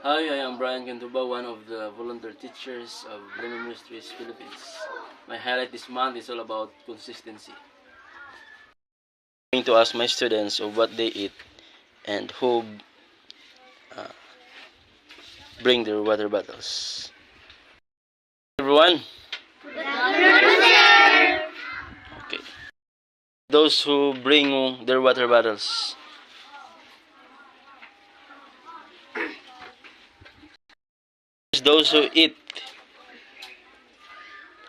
Hi, I am Brian Cantuba, one of the volunteer teachers of Lemon Ministries Philippines. My highlight this month is all about consistency. I'm going to ask my students of what they eat and who bring their water bottles. Everyone? Okay. Those who bring their water bottles. Those who eat.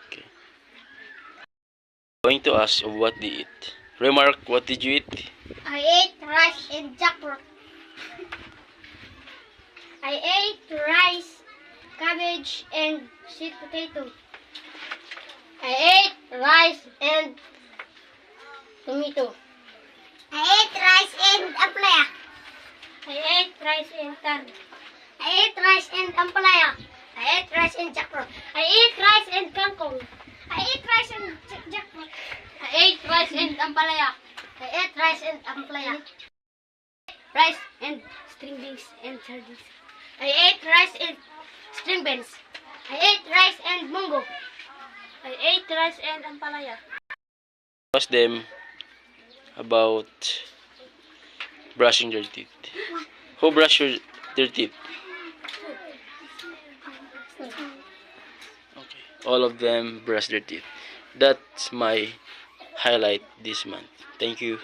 Okay. I'm going to ask of what they eat. Remark, what did you eat? I ate rice and jackfruit. I ate rice, cabbage, and sweet potato. I ate rice and tomato. I ate rice and ampalaya. I ate rice and corn. I ate rice and ampalaya. I ate rice and jackfruit. I ate rice and kangkong. I ate rice and jackfruit. I ate rice and ampalaya. I ate rice and ampalaya. Rice and string beans and sardines. I ate rice and string beans. I ate rice and mungo. I ate rice and ampalaya. Ask them about brushing their teeth. Who brush their teeth? Okay. All of them brush their teeth. That's my highlight this month. Thank you.